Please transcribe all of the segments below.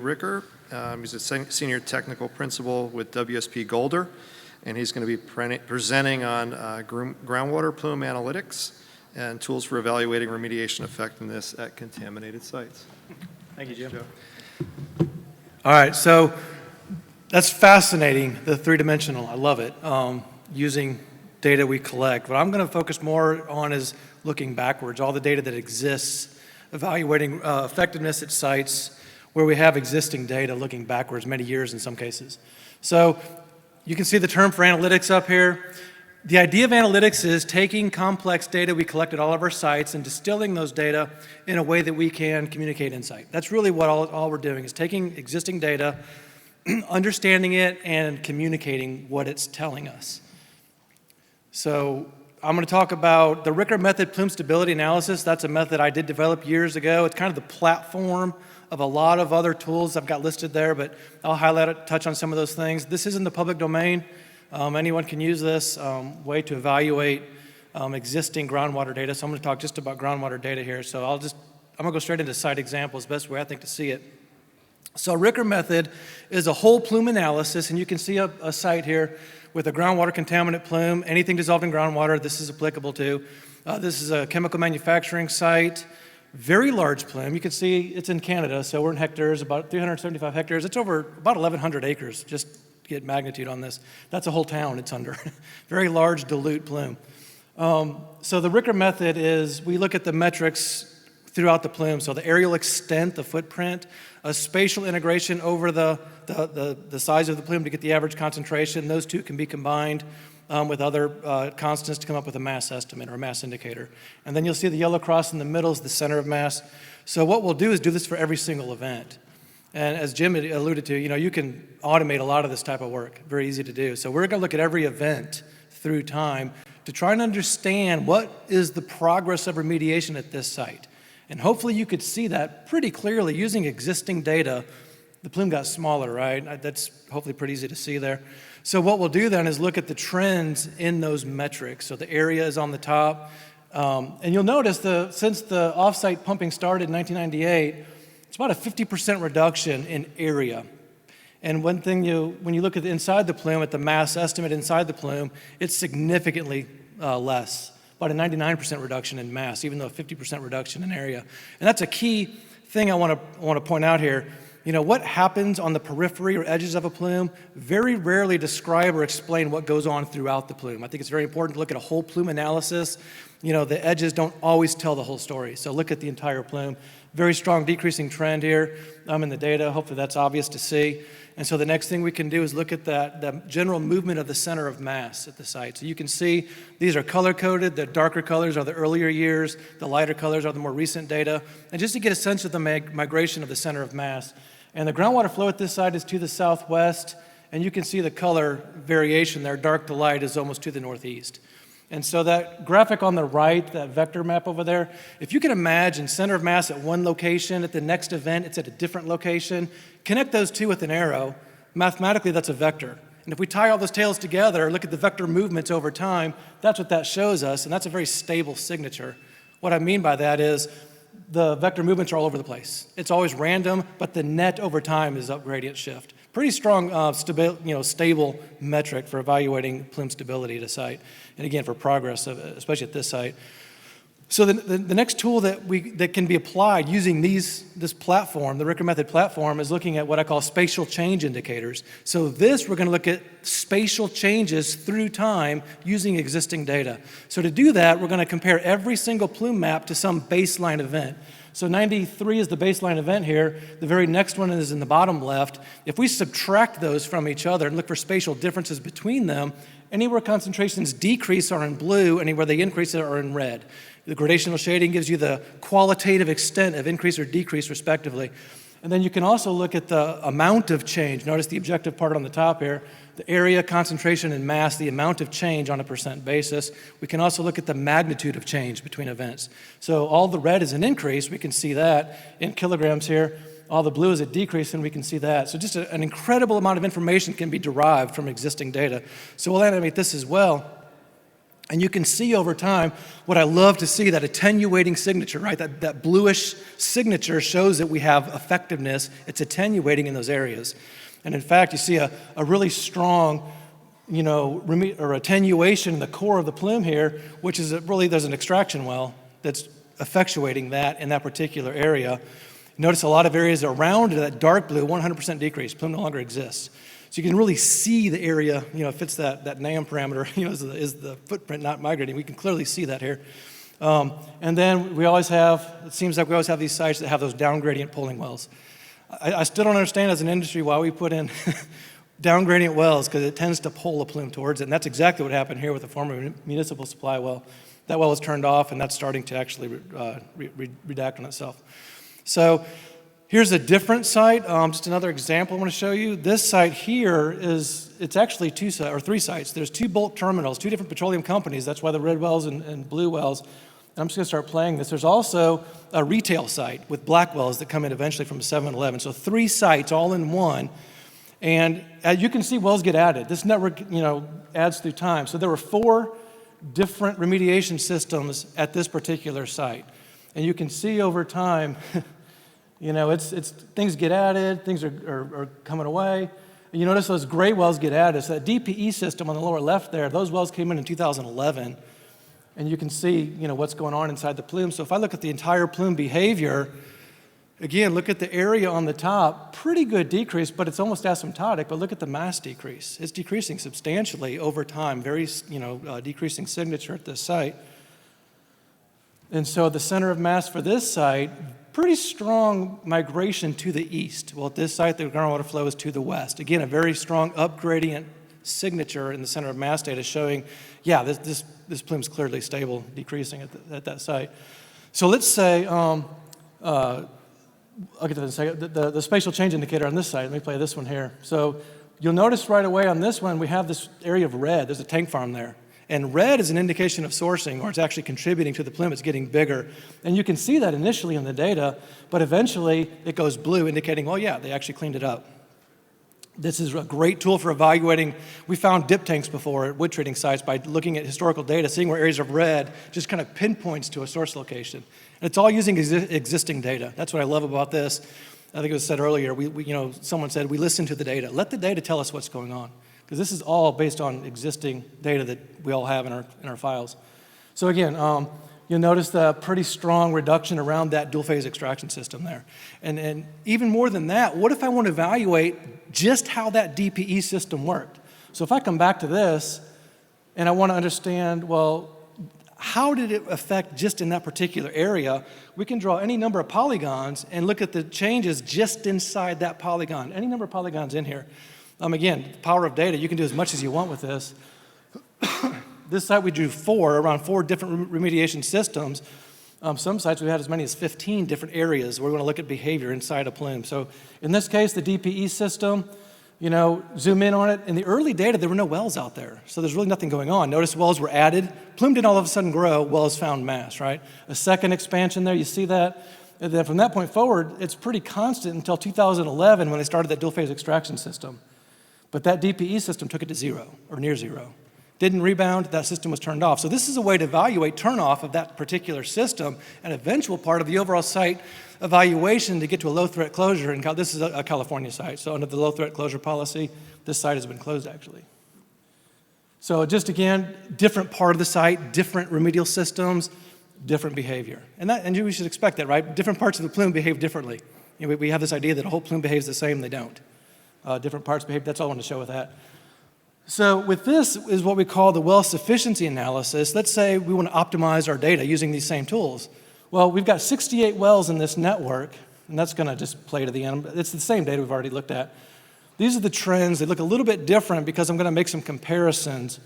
Ricker. He's a senior technical principal with WSP Golder, and he's going to be presenting on groundwater plume analytics and tools for evaluating remediation effectiveness at contaminated sites. Thank you, Jim. Joe. All right, so that's fascinating, the three-dimensional. I love it, using data we collect. What I'm going to focus more on is looking backwards, all the data that exists, evaluating effectiveness at sites where we have existing data, looking backwards many years in some cases. So you can see the term for analytics up here. The idea of analytics is taking complex data we collect at all of our sites and distilling those data in a way that we can communicate insight. That's really what all we're doing, is taking existing data, understanding it, and communicating what it's telling us. So I'm going to talk about the Ricker method plume stability analysis. That's a method I did develop years ago. It's kind of the platform of a lot of other tools I've got listed there, but I'll highlight it, touch on some of those things. This is in the public domain. Anyone can use this way to evaluate existing groundwater data. So I'm going to talk just about groundwater data here. So I'm going to go straight into site examples, best way I think to see it. So Ricker method is a whole plume analysis, and you can see a site here with a groundwater contaminant plume. Anything dissolved in groundwater, this is applicable to. This is a chemical manufacturing site. Very large plume. You can see it's in Canada, so we're in hectares, about 375 hectares. It's over about 1,100 acres, just to get magnitude on this. That's a whole town it's under. Very large, dilute plume. So the Ricker method is, we look at the metrics throughout the plume. So the areal extent, the footprint, a spatial integration over the size of the plume to get the average concentration. Those two can be combined with other constants to come up with a mass estimate or a mass indicator. And then you'll see the yellow cross in the middle is the center of mass. So what we'll do is do this for every single event. And as Jim alluded to, you can automate a lot of this type of work. Very easy to do. So we're going to look at every event through time to try and understand what is the progress of remediation at this site. And hopefully you could see that pretty clearly using existing data. The plume got smaller, right? That's hopefully pretty easy to see there. So what we'll do then is look at the trends in those metrics. So the area is on the top. And you'll notice since the offsite pumping started in 1998, it's about a 50% reduction in area. And one thing when you look at inside the plume, at the mass estimate inside the plume, it's significantly less. About a 99% reduction in mass, even though a 50% reduction in area. And that's a key thing I want to point out here. What happens on the periphery or edges of a plume very rarely describe or explain what goes on throughout the plume. I think it's very important to look at a whole plume analysis. The edges don't always tell the whole story. So look at the entire plume. Very strong decreasing trend here in the data. Hopefully that's obvious to see. And so the next thing we can do is look at the general movement of the center of mass at the site. So you can see these are color-coded. The darker colors are the earlier years. The lighter colors are the more recent data. And just to get a sense of the migration of the center of mass. And the groundwater flow at this site is to the southwest. And you can see the color variation there. Dark to light is almost to the northeast. And so that graphic on the right, that vector map over there, if you can imagine center of mass at one location, at the next event it's at a different location, connect those two with an arrow, mathematically that's a vector. And if we tie all those tails together, look at the vector movements over time, that's what that shows us, and that's a very stable signature. What I mean by that is the vector movements are all over the place. It's always random, but the net over time is up gradient shift. Pretty strong, stable metric for evaluating plume stability at a site, and again for progress, especially at this site. So the next tool that can be applied using this platform, the Ricker method platform, is looking at what I call spatial change indicators. So we're going to look at spatial changes through time using existing data. So to do that, we're going to compare every single plume map to some baseline event. So 93 is the baseline event here. The very next one is in the bottom left. If we subtract those from each other and look for spatial differences between them, anywhere concentrations decrease are in blue, anywhere they increase are in red. The gradational shading gives you the qualitative extent of increase or decrease respectively. And then you can also look at the amount of change. Notice the objective part on the top here. The area, concentration, and mass, the amount of change on a percent basis. We can also look at the magnitude of change between events. So all the red is an increase. We can see that in kilograms here. All the blue is a decrease, and we can see that. So just an incredible amount of information can be derived from existing data. So we'll animate this as well. And you can see over time what I love to see, that attenuating signature, right? That bluish signature shows that we have effectiveness. It's attenuating in those areas. And in fact, you see a really strong, or attenuation in the core of the plume here, which is really, there's an extraction well that's effectuating that in that particular area. Notice a lot of areas around it, that dark blue, 100% decrease. Plume no longer exists. So you can really see the area, it fits that NAM parameter, is the footprint not migrating. We can clearly see that here. And then it seems like we always have these sites that have those down gradient pulling wells. I still don't understand as an industry why we put in down gradient wells, because it tends to pull a plume towards it. And that's exactly what happened here with the former municipal supply well. That well was turned off, and that's starting to actually redact on itself. So here's a different site, just another example I want to show you. This site here it's actually three sites. There's 2 bulk terminals, 2 different petroleum companies. That's why the red wells and blue wells. And I'm just going to start playing this. There's also a retail site with black wells that come in eventually from 7-Eleven. So 3 sites all in one. And as you can see, wells get added. This network, adds through time. So there were 4 different remediation systems at this particular site. And you can see over time, it's things get added, things are coming away. And you notice those gray wells get added. So that DPE system on the lower left there, those wells came in 2011. And you can see, what's going on inside the plume. So if I look at the entire plume behavior, again, look at the area on the top, pretty good decrease, but it's almost asymptotic. But look at the mass decrease. It's decreasing substantially over time, very, decreasing signature at this site. And so the center of mass for this site, pretty strong migration to the east. Well, at this site, the groundwater flow is to the west. Again, a very strong upgradient signature in the center of mass data showing, this plume's clearly stable, decreasing at that site. So let's say, I'll get to that in a second, the spatial change indicator on this site. Let me play this one here. So you'll notice right away on this one, we have this area of red. There's a tank farm there. And red is an indication of sourcing, or it's actually contributing to the plume. It's getting bigger. And you can see that initially in the data, but eventually it goes blue, indicating, they actually cleaned it up. This is a great tool for evaluating. We found dip tanks before at wood treating sites by looking at historical data, seeing where areas of red just kind of pinpoints to a source location. And it's all using existing data. That's what I love about this. I think it was said earlier, someone said, we listen to the data. Let the data tell us what's going on. Because this is all based on existing data that we all have in our files. So again, you'll notice the pretty strong reduction around that dual phase extraction system there. And even more than that, what if I want to evaluate just how that DPE system worked? So if I come back to this and I want to understand, how did it affect just in that particular area? We can draw any number of polygons and look at the changes just inside that polygon, any number of polygons in here. Again, the power of data, you can do as much as you want with this. This site we drew around 4 different remediation systems. Some sites we had as many as 15 different areas where we want to look at behavior inside a plume. So in this case, the DPE system, zoom in on it. In the early data, there were no wells out there. So there's really nothing going on. Notice wells were added. Plume didn't all of a sudden grow. Wells found mass, right? A second expansion there, you see that? And then from that point forward, it's pretty constant until 2011 when they started that dual phase extraction system. But that DPE system took it to 0 or near 0. Didn't rebound, that system was turned off. So this is a way to evaluate turnoff of that particular system, an eventual part of the overall site evaluation to get to a low threat closure. And this is a California site. So under the low threat closure policy, this site has been closed actually. So just again, different part of the site, different remedial systems, different behavior. And we should expect that, right? Different parts of the plume behave differently. We have this idea that a whole plume behaves the same, they don't. Different parts behave, that's all I want to show with that. So with this is what we call the well sufficiency analysis. Let's say we want to optimize our data using these same tools. Well, we've got 68 wells in this network, and that's going to just play to the end. It's the same data we've already looked at. These are the trends. They look a little bit different because I'm going to make some comparisons.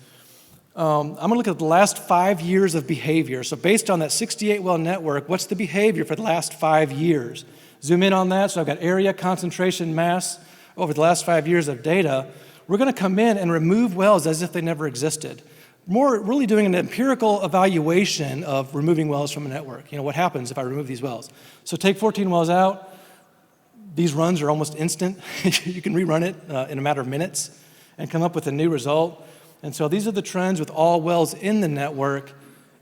I'm going to look at the last 5 years of behavior. So based on that 68 well network, what's the behavior for the last 5 years? Zoom in on that. So I've got area, concentration, mass over the last 5 years of data. We're going to come in and remove wells as if they never existed. More really doing an empirical evaluation of removing wells from a network. What happens if I remove these wells? So take 14 wells out. These runs are almost instant. You can rerun it in a matter of minutes and come up with a new result. And so these are the trends with all wells in the network,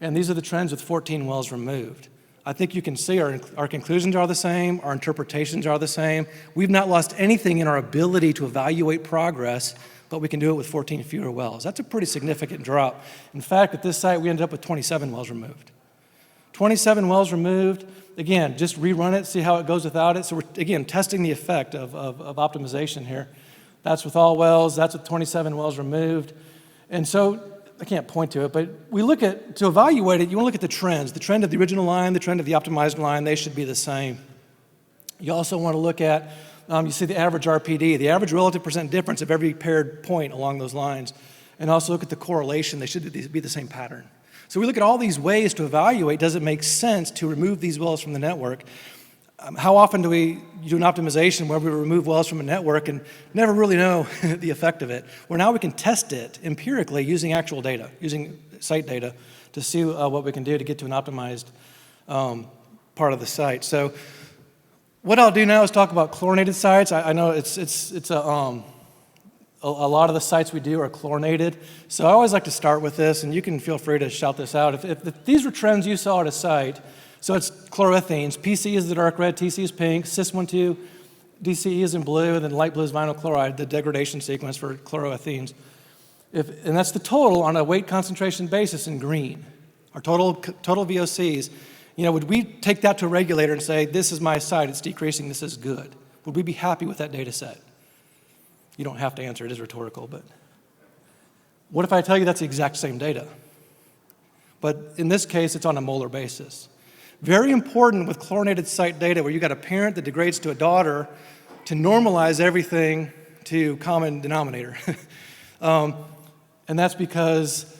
and these are the trends with 14 wells removed. I think you can see our conclusions are the same, our interpretations are the same. We've not lost anything in our ability to evaluate progress, but we can do it with 14 fewer wells. That's a pretty significant drop. In fact, at this site, we ended up with 27 wells removed. 27 wells removed. Again, just rerun it, see how it goes without it. So we're, again, testing the effect of optimization here. That's with all wells. That's with 27 wells removed. And so I can't point to it, but we look at, to evaluate it, you want to look at the trends. The trend of the original line, the trend of the optimized line, they should be the same. You also want to look at, you see the average RPD, the average relative percent difference of every paired point along those lines. And also look at the correlation. They should be the same pattern. So we look at all these ways to evaluate, does it make sense to remove these wells from the network? How often do we do an optimization where we remove wells from a network and never really know the effect of it? Well, now we can test it empirically using actual data, using site data to see what we can do to get to an optimized part of the site. So what I'll do now is talk about chlorinated sites. I know a lot of the sites we do are chlorinated. So I always like to start with this, and you can feel free to shout this out. If these were trends you saw at a site, so it's chloroethanes. PC is the dark red, TC is pink, cis-1,2, DCE is in blue, and then light blue is vinyl chloride, the degradation sequence for chloroethanes. And that's the total on a weight concentration basis in green. Our total VOCs. Would we take that to a regulator and say, this is my site, it's decreasing, this is good? Would we be happy with that data set? You don't have to answer, it is rhetorical, but what if I tell you that's the exact same data? But in this case, it's on a molar basis. Very important with chlorinated site data where you got a parent that degrades to a daughter to normalize everything to common denominator. And that's because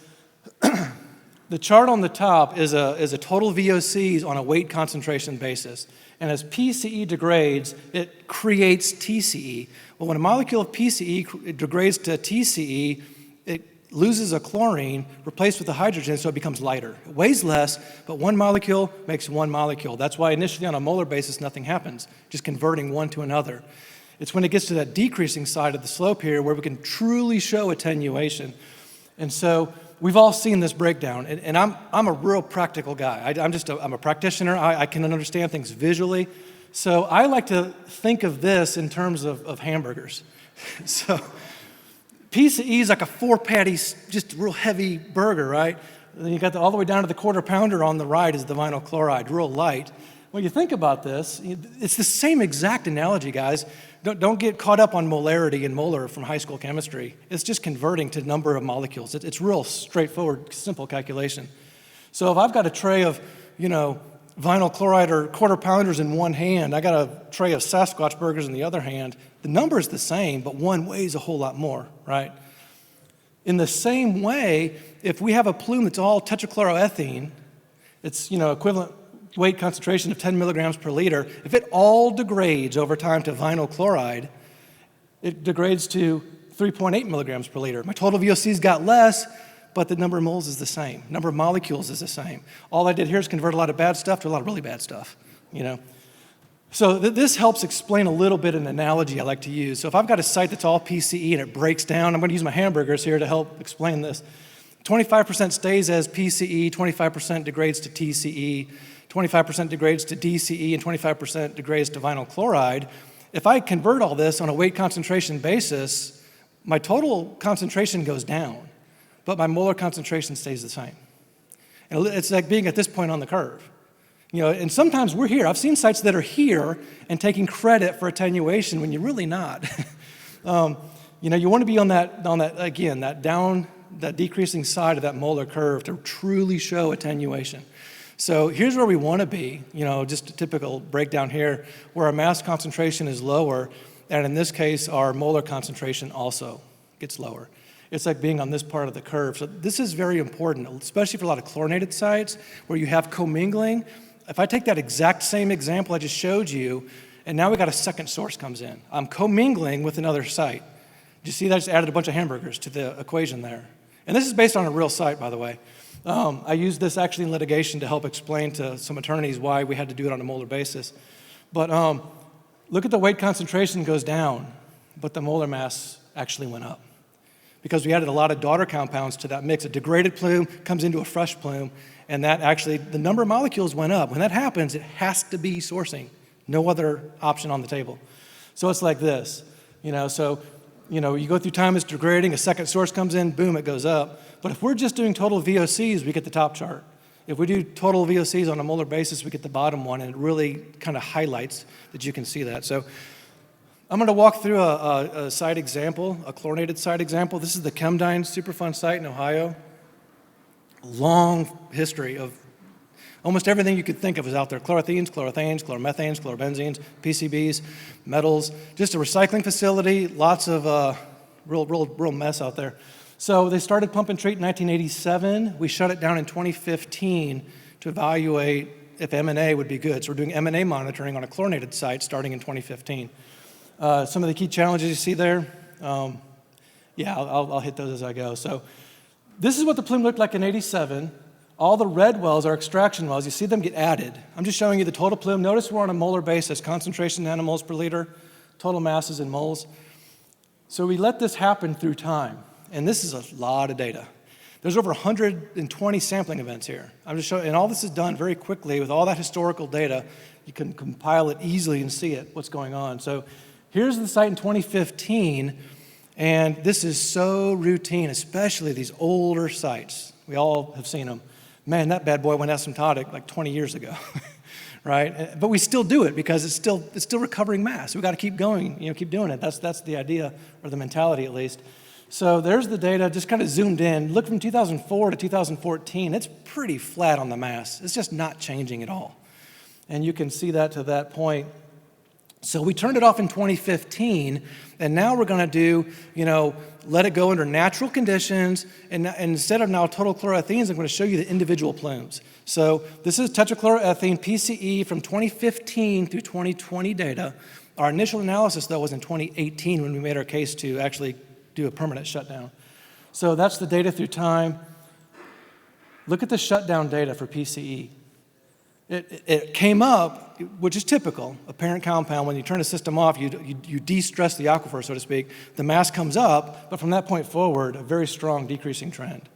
the chart on the top is a total VOCs on a weight concentration basis. And as PCE degrades, it creates TCE. Well, when a molecule of PCE degrades to TCE, it loses a chlorine replaced with a hydrogen, so it becomes lighter. It weighs less, but one molecule makes one molecule. That's why initially on a molar basis, nothing happens, just converting one to another. It's when it gets to that decreasing side of the slope here where we can truly show attenuation. And so we've all seen this breakdown, and I'm a real practical guy. I'm a practitioner. I can understand things visually. So I like to think of this in terms of hamburgers. So PCE is like a 4-patty, just real heavy burger, right? And then you got all the way down to the quarter pounder on the right is the vinyl chloride, real light. When you think about this, it's the same exact analogy, guys. Don't get caught up on molarity and molar from high school chemistry. It's just converting to number of molecules. It's real straightforward, simple calculation. So if I've got a tray of, vinyl chloride or quarter pounders in one hand, I got a tray of Sasquatch burgers in the other hand, the number is the same, but one weighs a whole lot more, right? In the same way, if we have a plume that's all tetrachloroethene, it's, equivalent weight concentration of 10 milligrams per liter, if it all degrades over time to vinyl chloride, it degrades to 3.8 milligrams per liter. My total VOCs got less, but the number of moles is the same. Number of molecules is the same. All I did here is convert a lot of bad stuff to a lot of really bad stuff, So this helps explain a little bit an analogy I like to use. So if I've got a site that's all PCE and it breaks down, I'm going to use my hamburgers here to help explain this. 25% stays as PCE, 25% degrades to TCE, 25% degrades to DCE, and 25% degrades to vinyl chloride. If I convert all this on a weight concentration basis, my total concentration goes down, but my molar concentration stays the same. And it's like being at this point on the curve. And sometimes we're here. I've seen sites that are here and taking credit for attenuation when you're really not. You want to be on that again, that decreasing side of that molar curve to truly show attenuation. So here's where we want to be, just a typical breakdown here, where our mass concentration is lower, and in this case, our molar concentration also gets lower. It's like being on this part of the curve. So this is very important, especially for a lot of chlorinated sites where you have commingling. If I take that exact same example I just showed you, and now we got a second source comes in. I'm commingling with another site. Did you see that? I just added a bunch of hamburgers to the equation there. And this is based on a real site, by the way. I used this actually in litigation to help explain to some attorneys why we had to do it on a molar basis. But look at the weight concentration goes down, but the molar mass actually went up. because we added a lot of daughter compounds to that mix. A degraded plume comes into a fresh plume, and that actually, the number of molecules went up. When that happens, it has to be sourcing. No other option on the table. So it's like this, you know, you go through time, it's degrading, a second source comes in, boom, it goes up. But if we're just doing total VOCs, we get the top chart. If we do total VOCs on a molar basis, we get the bottom one, and it really kind of highlights that you can see that. So I'm going to walk through a site example, a chlorinated site example. This is the Chemdyne Superfund site in Ohio. Long history of almost everything you could think of is out there. Chlorothenes, chlorothanes, chloromethanes, chlorobenzene, PCBs, metals. Just a recycling facility, lots of real mess out there. So they started pump and treat in 1987. We shut it down in 2015 to evaluate if M&A would be good. So we're doing M&A monitoring on a chlorinated site starting in 2015. Some of the key challenges you see there, I'll hit those as I go. So this is what the plume looked like in 87. All the red wells are extraction wells. You see them get added. I'm just showing you the total plume. Notice we're on a molar basis, concentration nanomoles per liter, total masses in moles. So we let this happen through time, and this is a lot of data. There's over 120 sampling events here. I'm just showing, and all this is done very quickly with all that historical data. You can compile it easily and see it, what's going on. So here's the site in 2015, and this is so routine, especially these older sites. We all have seen them. Man, that bad boy went asymptotic like 20 years ago, right? But we still do it because it's still recovering mass. We've got to keep going, keep doing it. That's the idea, or the mentality at least. So there's the data, just kind of zoomed in. Look from 2004 to 2014, it's pretty flat on the mass. It's just not changing at all. And you can see that to that point. So we turned it off in 2015, and now we're going to do, let it go under natural conditions, and instead of now total chloroethanes, I'm going to show you the individual plumes. So this is tetrachloroethane PCE from 2015 through 2020 data. Our initial analysis, though, was in 2018 when we made our case to actually do a permanent shutdown. So that's the data through time. Look at the shutdown data for PCE. It came up, which is typical, a parent compound. When you turn a system off, you de-stress the aquifer, so to speak. The mass comes up, but from that point forward, a very strong decreasing trend.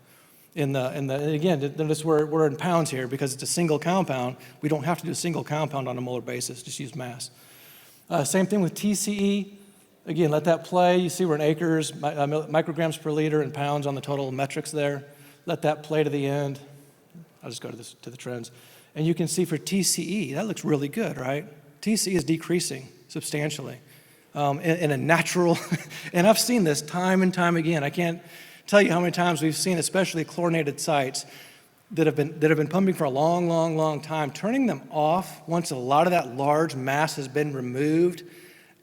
And again, notice we're in pounds here because it's a single compound. We don't have to do a single compound on a molar basis, just use mass. Same thing with TCE. Again, let that play. You see we're in acres, micrograms per liter, and pounds on the total metrics there. Let that play to the end. I'll just go to the trends. And you can see for TCE, that looks really good, right? TCE is decreasing substantially in a natural, and I've seen this time and time again. I can't tell you how many times we've seen, especially chlorinated sites that have been pumping for a long time. Turning them off once a lot of that large mass has been removed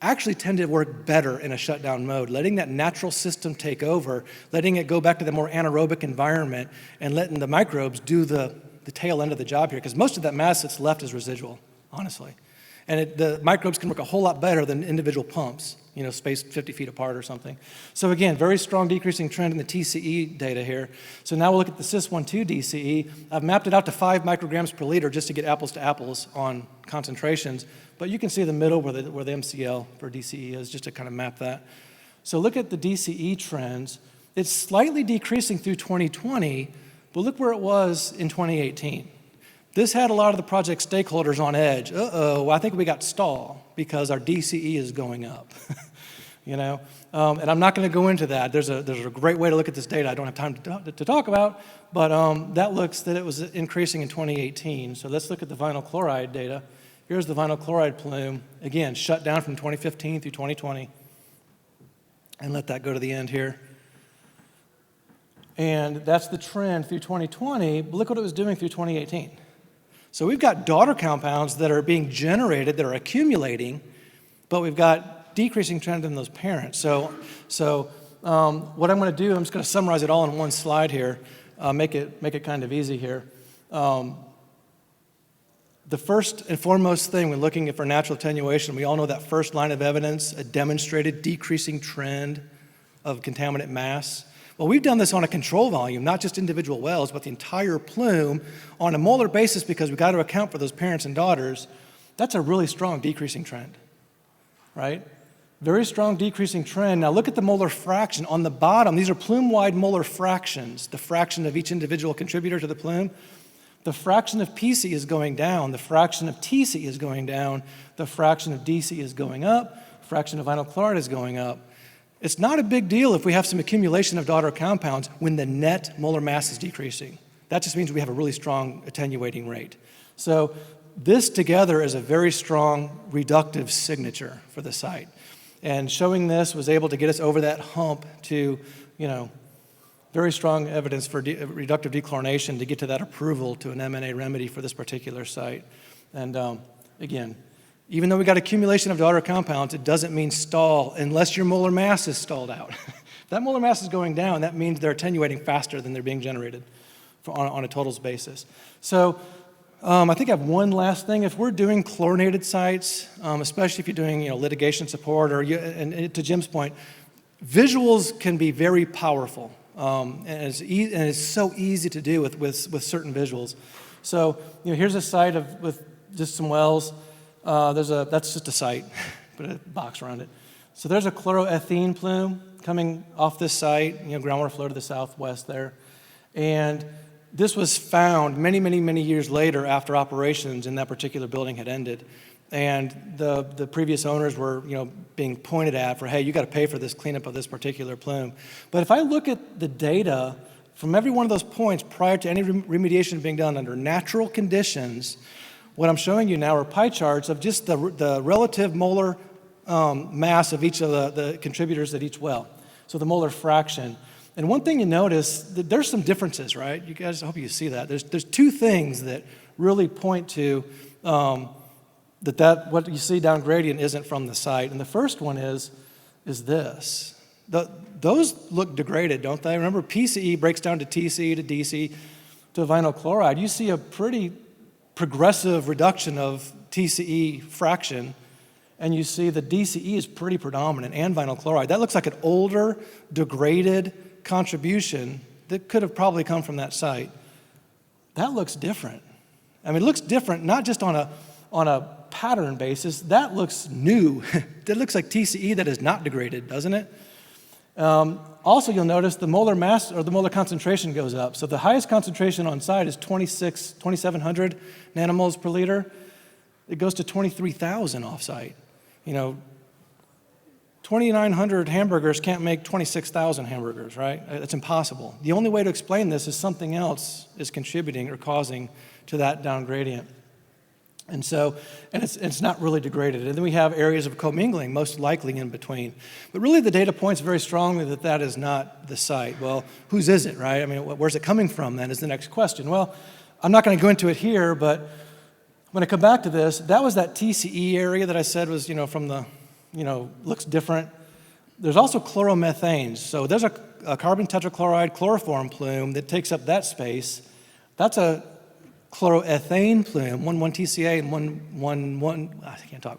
actually tend to work better in a shutdown mode, letting that natural system take over, letting it go back to the more anaerobic environment, and letting the microbes do the tail end of the job here, because most of that mass that's left is residual, honestly. And the microbes can work a whole lot better than individual pumps, spaced 50 feet apart or something. So again, very strong decreasing trend in the TCE data here. So now we'll look at the Cis1,2 DCE. I've mapped it out to 5 micrograms per liter just to get apples to apples on concentrations, but you can see the middle where the MCL for DCE is, just to kind of map that. So look at the DCE trends. It's slightly decreasing through 2020, but look where it was in 2018. This had a lot of the project stakeholders on edge. I think we got stall because our DCE is going up. And I'm not going to go into that. There's a great way to look at this data I don't have time to talk about, but that it was increasing in 2018. So let's look at the vinyl chloride data. Here's the vinyl chloride plume, again, shut down from 2015 through 2020. And let that go to the end here. And that's the trend through 2020, but look what it was doing through 2018. So we've got daughter compounds that are being generated, that are accumulating, but we've got decreasing trend in those parents. So what I'm going to do, I'm just going to summarize it all in one slide here, make it kind of easy here. The first and foremost thing when looking for natural attenuation, we all know that first line of evidence, a demonstrated decreasing trend of contaminant mass. Well, we've done this on a control volume, not just individual wells, but the entire plume on a molar basis because we've got to account for those parents and daughters. That's a really strong decreasing trend, right? Very strong decreasing trend. Now look at the molar fraction on the bottom. These are plume-wide molar fractions, the fraction of each individual contributor to the plume. The fraction of PC is going down, the fraction of TC is going down, the fraction of DC is going up, fraction of vinyl chloride is going up. It's not a big deal if we have some accumulation of daughter compounds when the net molar mass is decreasing. That just means we have a really strong attenuating rate. So this together is a very strong reductive signature for the site. And showing this was able to get us over that hump to, very strong evidence for reductive dechlorination to get to that approval to an M&A remedy for this particular site. And again, even though we got accumulation of daughter compounds, it doesn't mean stall unless your molar mass is stalled out. If that molar mass is going down, that means they're attenuating faster than they're being generated on a totals basis. So I think I have one last thing. If we're doing chlorinated sites, especially if you're doing litigation support, and to Jim's point, visuals can be very powerful. And it's so easy to do with certain visuals. So here's a site with just some wells. That's just a site, put a box around it. So there's a chloroethene plume coming off this site, groundwater flow to the southwest there. And this was found many, many, many years later after operations in that particular building had ended. And the previous owners were, being pointed at for, hey, you got to pay for this cleanup of this particular plume. But if I look at the data from every one of those points prior to any remediation being done under natural conditions, what I'm showing you now are pie charts of just the relative molar mass of each of the contributors at each well. So the molar fraction. And one thing you notice, that there's some differences, right? You guys, I hope you see that. There's two things that really point to that what you see down gradient isn't from the site. And the first one is this. Those look degraded, don't they? Remember, PCE breaks down to TCE to DC to vinyl chloride. You see a pretty progressive reduction of TCE fraction, and you see the DCE is pretty predominant, and vinyl chloride. That looks like an older, degraded contribution that could have probably come from that site. That looks different. I mean, it looks different not just on a pattern basis. That looks new. That looks like TCE that is not degraded, doesn't it? Also, you'll notice the molar mass or the molar concentration goes up. So the highest concentration on site is 2,700 nanomoles per liter. It goes to 23,000 off-site. 2,900 hamburgers can't make 26,000 hamburgers, right? It's impossible. The only way to explain this is something else is contributing or causing to that down gradient. And it's not really degraded. And then we have areas of commingling, most likely in between. But really the data points very strongly that that is not the site. Well, whose is it, right? I mean, where's it coming from then is the next question. Well, I'm not going to go into it here, but when I come back to this, that was that TCE area that I said was, from the, looks different. There's also chloromethanes. So there's a carbon tetrachloride chloroform plume that takes up that space. That's a chloroethane plume, 1,1-TCA and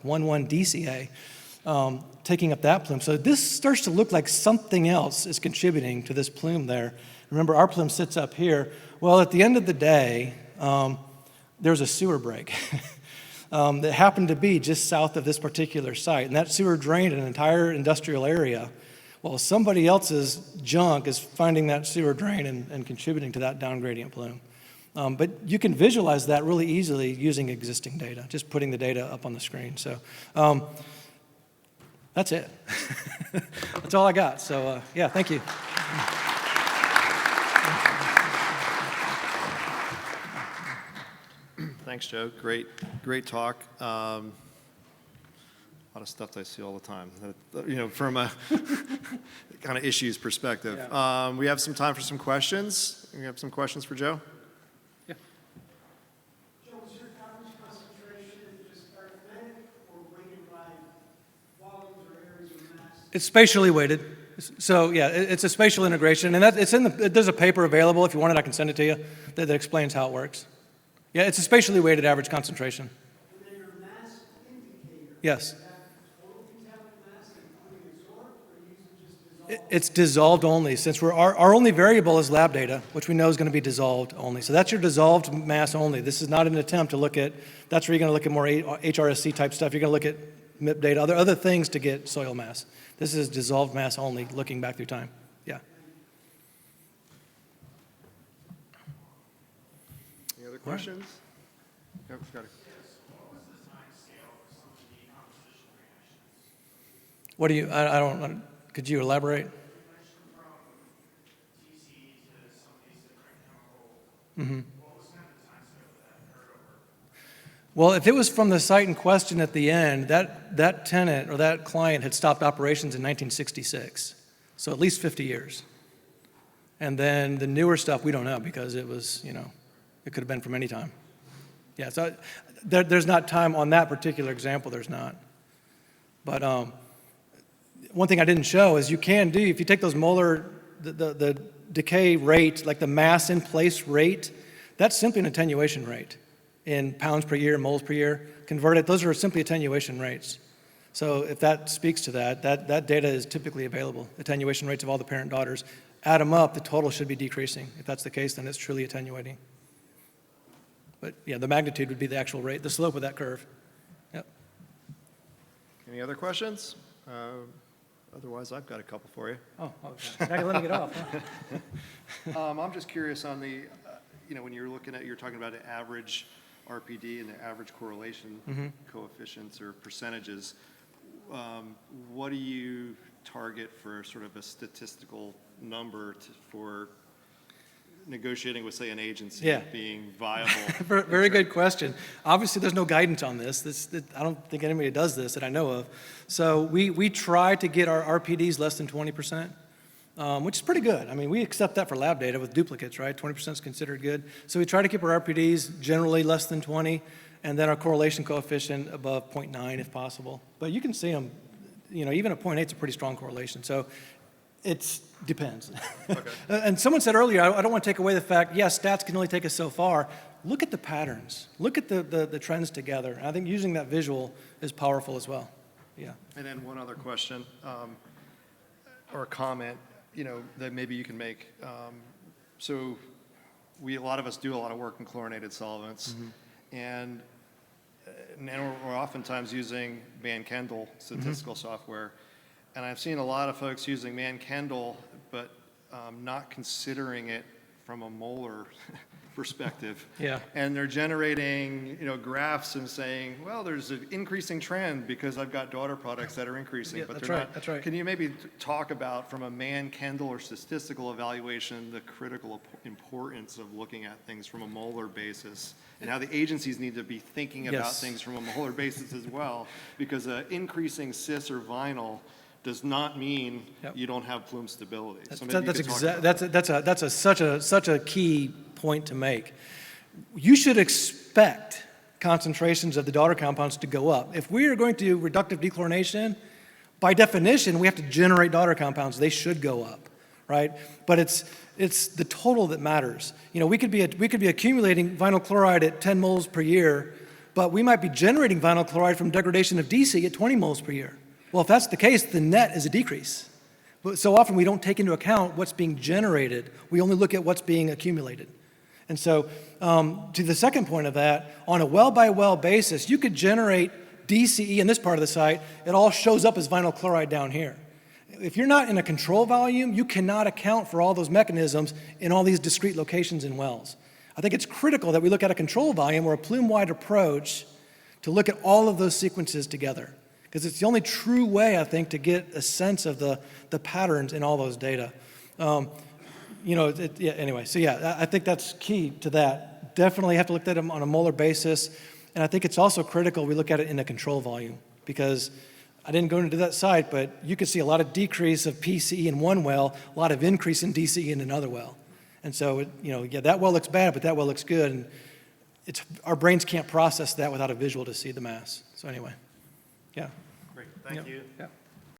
1,1-DCA, taking up that plume. So this starts to look like something else is contributing to this plume there. Remember, our plume sits up here. Well, at the end of the day, there's a sewer break that happened to be just south of this particular site, and that sewer drained an entire industrial area. Well, somebody else's junk is finding that sewer drain and contributing to that down gradient plume. But you can visualize that really easily using existing data, just putting the data up on the screen. So that's it. That's all I got. So yeah, thank you. Thanks, Joe. Great talk. A lot of stuff that I see all the time, from a kind of issues perspective. Yeah. We have some time for some questions. We have some questions for Joe. Yeah. Joe, is your carbon concentration just arithmetic or weighted by volumes or areas or mass? It's spatially weighted. So yeah, it's a spatial integration, and there's a paper available. If you want it, I can send it to you that explains how it works. Yeah, it's a spatially weighted average concentration. And then your mass indicator. Yes. Is that total contaminant mass including absorbed, or you just dissolved? It's dissolved only, since our only variable is lab data, which we know is going to be dissolved only. So that's your dissolved mass only. This is not an attempt to look at, that's where you're going to look at more HRSC type stuff. You're going to look at MIP data, other things to get soil mass. This is dissolved mass only, looking back through time. Yeah. Any other questions? Yep, got it. What do you, I don't, could you elaborate? Mm-hmm. Well, if it was from the site in question at the end, that tenant or that client had stopped operations in 1966, so at least 50 years. And then the newer stuff, we don't know because it was, it could have been from any time. Yeah, so there's not time on that particular example, there's not. But one thing I didn't show is you can do, if you take those molar, the decay rate, like the mass in place rate, that's simply an attenuation rate in pounds per year, moles per year. Convert it, those are simply attenuation rates. So if that speaks to that data is typically available, attenuation rates of all the parent daughters. Add them up, the total should be decreasing. If that's the case, then it's truly attenuating. But yeah, the magnitude would be the actual rate, the slope of that curve. Yep. Any other questions? Otherwise, I've got a couple for you. Oh, okay. Now you let me get off. Huh? I'm just curious on the, when you're looking at, you're talking about an average RPD and the average correlation coefficients or percentages. What do you target for sort of a statistical number for negotiating with, say, an agency being viable? Very good question. Obviously, there's no guidance on this. I don't think anybody does this that I know of. So we try to get our RPDs less than 20%, which is pretty good. I mean, we accept that for lab data with duplicates, right? 20% is considered good. So we try to keep our RPDs generally less than 20, and then our correlation coefficient above 0.9 if possible. But you can see them, even a 0.8 is a pretty strong correlation. So it depends. Okay. And someone said earlier, I don't want to take away the fact, stats can only take us so far. Look at the patterns. Look at the trends together. And I think using that visual is powerful as well. Yeah. And then one other question or comment, that maybe you can make. So a lot of us do a lot of work in chlorinated solvents, and we're oftentimes using Van Kendall statistical software. And I've seen a lot of folks using Van Kendall, but not considering it from a molar perspective. Yeah. And they're generating, graphs and saying, well, there's an increasing trend because I've got daughter products that are increasing, but that's they're right, not. that's right. Can you maybe talk about, from a Van Kendall or statistical evaluation, the critical importance of looking at things from a molar basis, and how the agencies need to be thinking about things from a molar basis as well, because increasing cis or vinyl does not mean you don't have plume stability. So That's such a key point to make. You should expect concentrations of the daughter compounds to go up. If we are going to do reductive dechlorination, by definition, we have to generate daughter compounds. They should go up, right? But it's the total that matters. We could be accumulating vinyl chloride at 10 moles per year, but we might be generating vinyl chloride from degradation of DC at 20 moles per year. Well, if that's the case, the net is a decrease. But so often we don't take into account what's being generated. We only look at what's being accumulated. And so to the second point of that, on a well-by-well basis, you could generate DCE in this part of the site. It all shows up as vinyl chloride down here. If you're not in a control volume, you cannot account for all those mechanisms in all these discrete locations in wells. I think it's critical that we look at a control volume or a plume-wide approach to look at all of those sequences together, because it's the only true way, I think, to get a sense of the patterns in all those data. Anyway, so I think that's key to that. Definitely have to look at them on a molar basis, and I think it's also critical we look at it in a control volume, because I didn't go into that site, but you could see a lot of decrease of PCE in one well, a lot of increase in DCE in another well. And so, that well looks bad, but that well looks good, and our brains can't process that without a visual to see the mass. So anyway. Yeah. Great, thank you. Yeah.